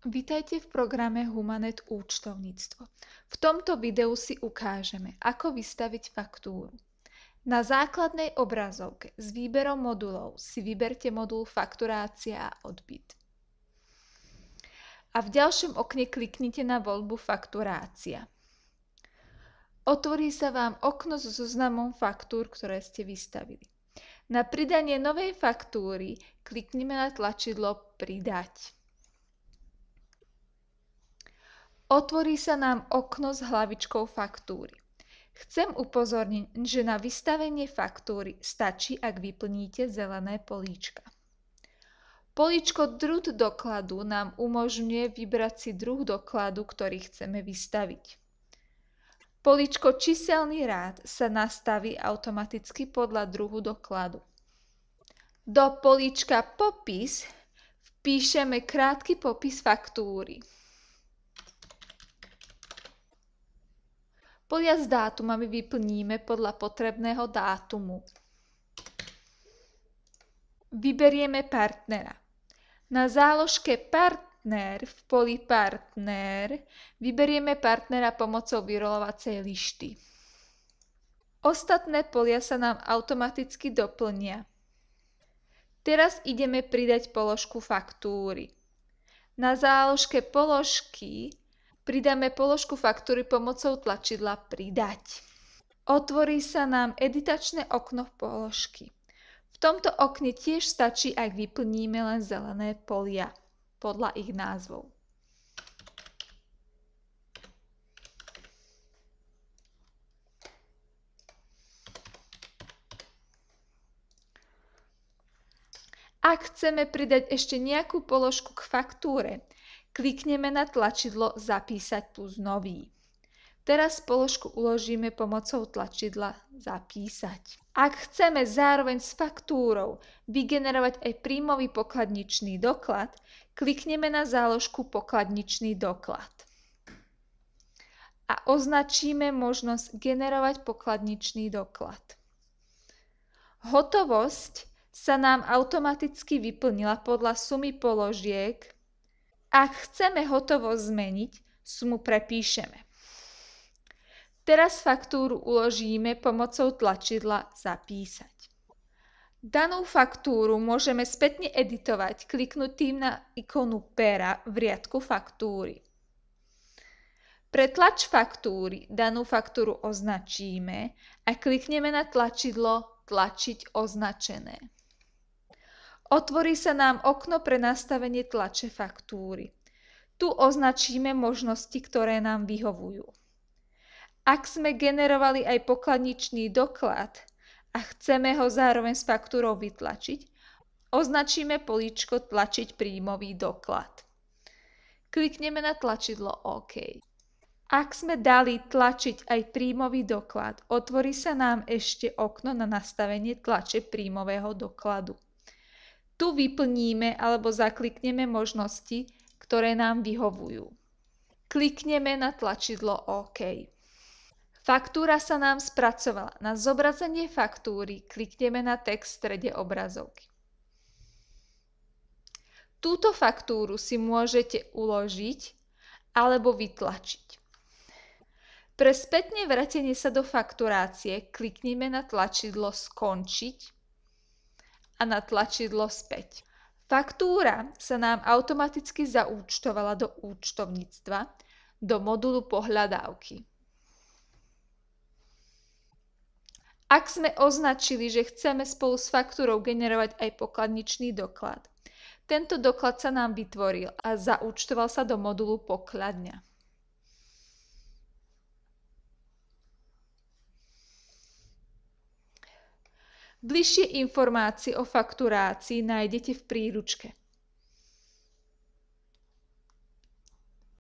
Vitajte v programe Humanet účtovníctvo. V tomto videu si ukážeme, ako vystaviť faktúru. Na základnej obrazovke s výberom modulov si vyberte modul Fakturácia a odbyt. A v ďalšom okne kliknite na voľbu Fakturácia. Otvorí sa vám okno so zoznamom faktúr, ktoré ste vystavili. Na pridanie novej faktúry kliknime na tlačidlo Pridať. Otvorí sa nám okno s hlavičkou faktúry. Chcem upozorniť, že na vystavenie faktúry stačí, ak vyplníte zelené políčka. Políčko Druh dokladu nám umožňuje vybrať si druh dokladu, ktorý chceme vystaviť. Políčko Číselný rád sa nastaví automaticky podľa druhu dokladu. Do políčka Popis vpíšeme krátky popis faktúry. Polia s dátumami vyplníme podľa potrebného dátumu. Vyberieme partnera. Na záložke Partner v poli Partner vyberieme partnera pomocou vyrolovacej lišty. Ostatné polia sa nám automaticky doplnia. Teraz ideme pridať položku faktúry. Na záložke Položky pridáme položku faktúry pomocou tlačidla Pridať. Otvorí sa nám editačné okno položky. V tomto okne tiež stačí, ak vyplníme len zelené polia podľa ich názvov. Ak chceme pridať ešte nejakú položku k faktúre, klikneme na tlačidlo Zapísať plus nový. Teraz položku uložíme pomocou tlačidla Zapísať. Ak chceme zároveň s faktúrou vygenerovať aj príjmový pokladničný doklad, klikneme na záložku Pokladničný doklad. A označíme možnosť generovať pokladničný doklad. Hotovosť sa nám automaticky vyplnila podľa sumy položiek. Ak chceme hotovosť zmeniť, sumu prepíšeme. Teraz faktúru uložíme pomocou tlačidla Zapísať. Danú faktúru môžeme spätne editovať kliknutím na ikonu pera v riadku Faktúry. Pre tlač faktúry danú faktúru označíme a klikneme na tlačidlo Tlačiť označené. Otvorí sa nám okno pre nastavenie tlače faktúry. Tu označíme možnosti, ktoré nám vyhovujú. Ak sme generovali aj pokladničný doklad a chceme ho zároveň s faktúrou vytlačiť, označíme políčko Tlačiť príjmový doklad. Klikneme na tlačidlo OK. Ak sme dali tlačiť aj príjmový doklad, otvorí sa nám ešte okno na nastavenie tlače príjmového dokladu. Tu vyplníme alebo zaklikneme možnosti, ktoré nám vyhovujú. Klikneme na tlačidlo OK. Faktúra sa nám spracovala. Na zobrazenie faktúry klikneme na text v strede obrazovky. Túto faktúru si môžete uložiť alebo vytlačiť. Pre spätné vrátenie sa do fakturácie kliknime na tlačidlo Skončiť a na tlačidlo Späť. Faktúra sa nám automaticky zaúčtovala do účtovníctva, do modulu Pohľadávky. Ak sme označili, že chceme spolu s faktúrou generovať aj pokladničný doklad, tento doklad sa nám vytvoril a zaúčtoval sa do modulu Pokladňa. Bližšie informácie o fakturácii nájdete v príručke.